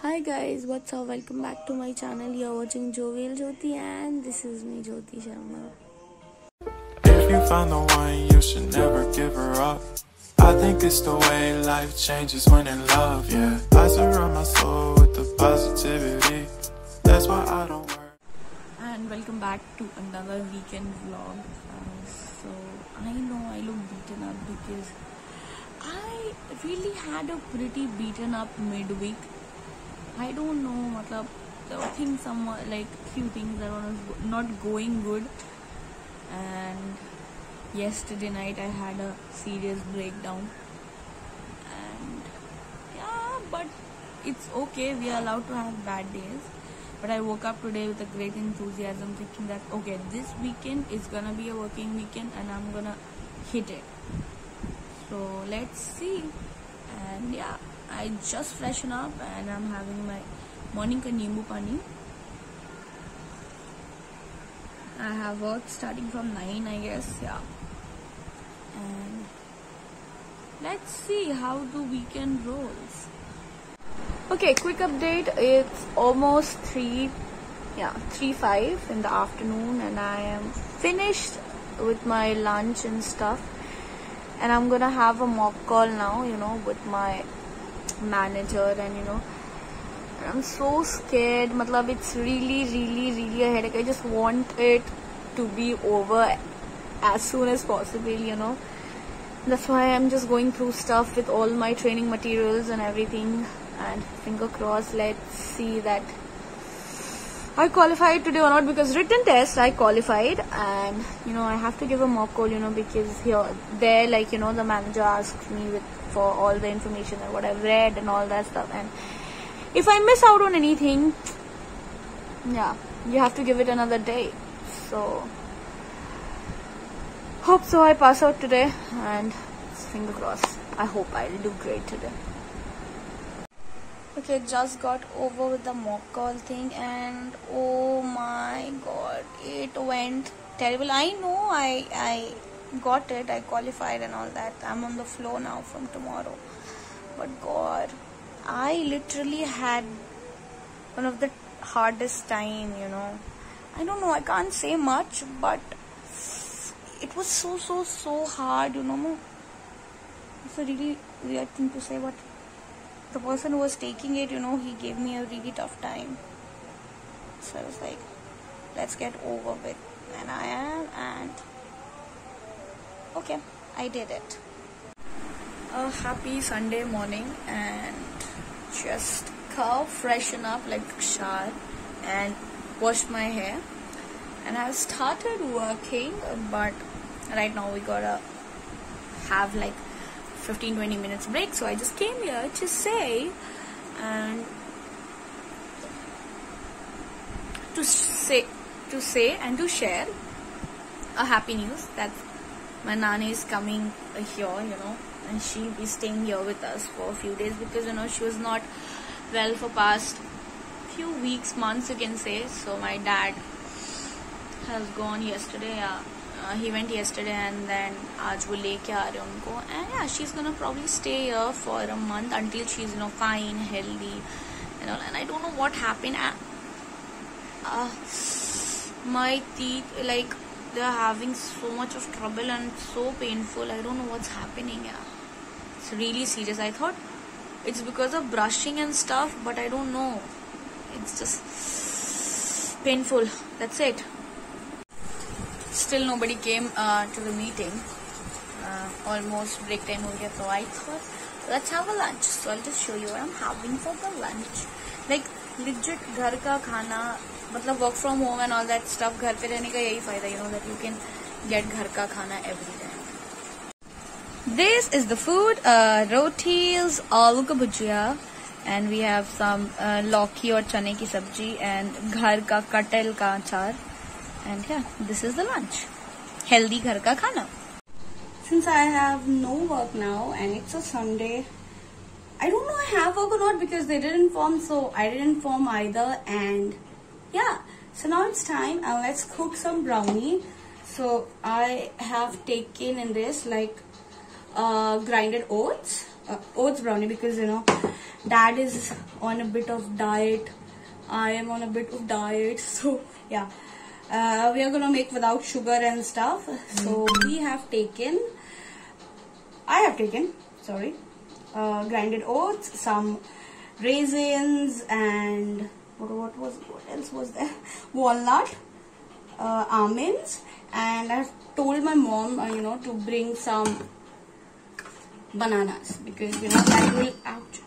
Hi guys, what's up? Welcome back to my channel. You're watching Jovial Jyoti and this is me, Jyoti Sharma. If you find the one, you should never give her up. I think it's the way life changes when in love, yeah. I surround my soul with the positivity. That's why I don't worry. And welcome back to another weekend vlog. So I know I look beaten up because I really had a pretty beaten up midweek. I don't know, matlab, there were things somewhat like few things that were not going good, and yesterday night I had a serious breakdown, and yeah, but it's okay, we are allowed to have bad days. But I woke up today with a great enthusiasm, thinking that okay, this weekend is gonna be a working weekend and I'm gonna hit it. So let's see. And yeah, I just freshen up and I'm having my morning ka nimbu pani. I have work starting from 9, I guess, yeah. And let's see how the weekend rolls. Okay, quick update. It's almost 3:05 in the afternoon and I am finished with my lunch and stuff. And I'm gonna have a mock call now, with my manager, and I'm so scared. Matlab, it's really a headache. I just want it to be over as soon as possible. That's why I'm just going through stuff with all my training materials and everything, and finger crossed, let's see that I qualified today or not, because written test I qualified, and I have to give a mock call, because the manager asked me for all the information and what I've read and all that stuff, and if I miss out on anything, yeah, you have to give it another day. So hope so I pass out today, and finger crossed, I hope I'll do great today. Okay, just got over with the mock call thing, and oh my god, it went terrible. I know I got it, I qualified and all that. I'm on the flow now from tomorrow. But god, I literally had one of the hardest time, I don't know, I can't say much, but it was so hard, It's a really weird thing to say, but the person who was taking it, he gave me a really tough time. So I was like, let's get over with. And I am, and okay, I did it. A happy Sunday morning, and just freshen up, like shower, and washed my hair. And I started working, but right now we gotta have like 15-20 minutes break, so I just came here to say and to share a happy news that my Nani is coming here, and she'll be staying here with us for a few days, because she was not well for past few weeks, months you can say. So my dad has gone yesterday, he went yesterday, and then aaj wo leke aa rahe unko, and yeah, she's gonna probably stay here for a month until she's fine, healthy and all. And I don't know what happened. My teeth, like, they're having so much of trouble and so painful. I don't know what's happening. Yeah, it's really serious. I thought it's because of brushing and stuff, but I don't know, it's just painful, that's it. Still nobody came to the meeting. Almost break time ho gaya, so I thought let's have a lunch. So I'll just show you what I'm having for the lunch. Like legit ghar ka khana, matlab work from home and all that stuff. Ghar pe rehne ka yahi fayda, that you can get ghar ka khana every day. This is the food, rotis, aloo ka bhujia, and we have some lauki or chane ki sabji, and ghar ka katel ka achar. And yeah, this is the lunch. Healthy ghar ka khana. Since I have no work now and it's a Sunday, I don't know I have work or not, because they didn't inform, so I didn't inform either. And yeah, so now it's time, and let's cook some brownie. So I have taken in this like grinded oats brownie, because Dad is on a bit of diet. I am on a bit of diet. So yeah, we are gonna make without sugar and stuff. So I have taken, grinded oats, some raisins, and what else was there? Walnut, almonds, and I've told my mom, to bring some bananas, because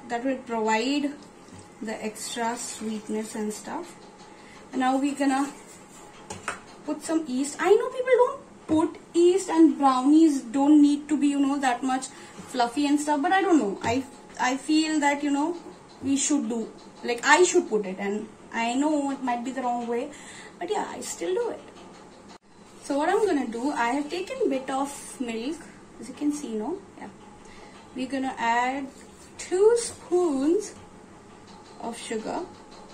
that will provide the extra sweetness and stuff. And now we're gonna put some yeast. I know people don't put yeast, and brownies don't need to be that much fluffy and stuff, but I don't know. I feel that we should do, like, I should put it, and I know it might be the wrong way, but yeah, I still do it. So what I'm gonna do, I have taken a bit of milk, as you can see, yeah. We're gonna add 2 spoons of sugar,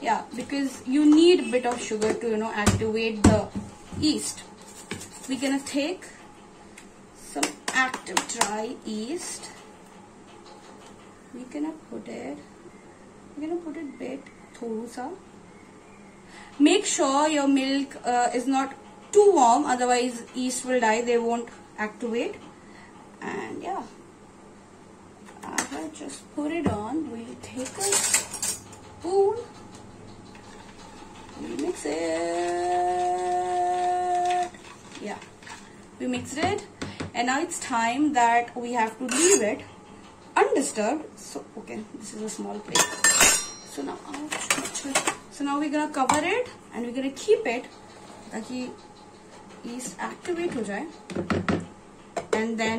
yeah, because you need a bit of sugar to activate the yeast. We're gonna take some active dry yeast. We're gonna put it bit, thoda sa. Make sure your milk is not too warm, otherwise yeast will die, they won't activate. And yeah, I have just put it on. We'll take a spoon, we mix it. Yeah, we mixed it, and now it's time that we have to leave it undisturbed. So okay, this is a small plate. So now we're gonna cover it, and we're gonna keep it ताकि yeast activate हो जाए. And then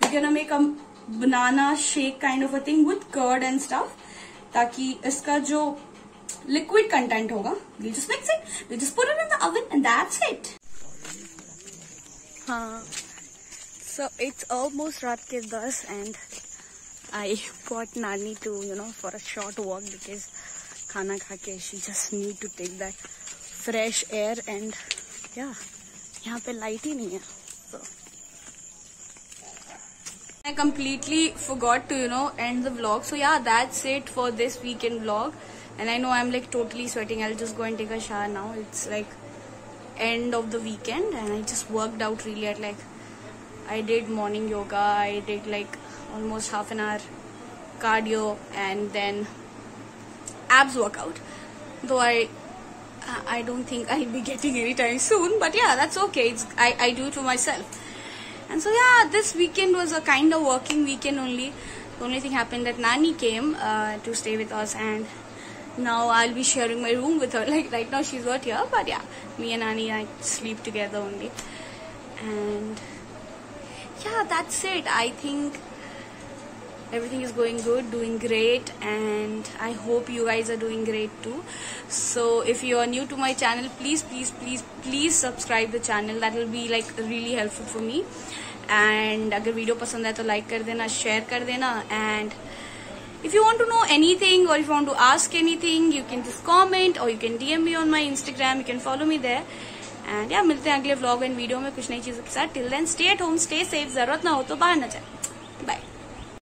we're gonna make a banana shake kind of a thing with curd and stuff, ताकि इसका जो liquid content होगा, we'll just mix it, we'll just put it in the oven, and that's it. So it's almost रात के 10, and I got Nani to for a short walk, because खाना खा के she just need to take that fresh air, and yeah, यहाँ पे light ही नहीं है. So I completely forgot to end the vlog. So yeah, that's it for this weekend vlog. And I know I'm like totally sweating. I'll just go and take a shower now. It's like end of the weekend, and I just worked out really at like, I did morning yoga, I did like almost half an hour cardio, and then abs workout. Though I don't think I'll be getting anytime soon, but yeah, that's okay. I do it for myself. And so yeah, this weekend was a kind of working weekend only. The only thing happened that Nani came to stay with us, and now I'll be sharing my room with her. Like right now she's not here, but yeah, me and Nani, I sleep together only. And yeah, that's it. I think everything is going good, doing great, and I hope you guys are doing great too. So if you are new to my channel, please subscribe the channel. That will be like really helpful for me. And अगर video पसंद है तो like कर देना, share कर देना. And if you want to know anything, or if you want to ask anything, you can just comment, or you can DM me on my Instagram. You can follow me there. And yeah, मिलते हैं अगले vlog and video में कुछ नई चीजों के साथ. Till then, stay at home, stay safe. जरूरत ना हो तो बाहर ना जाए.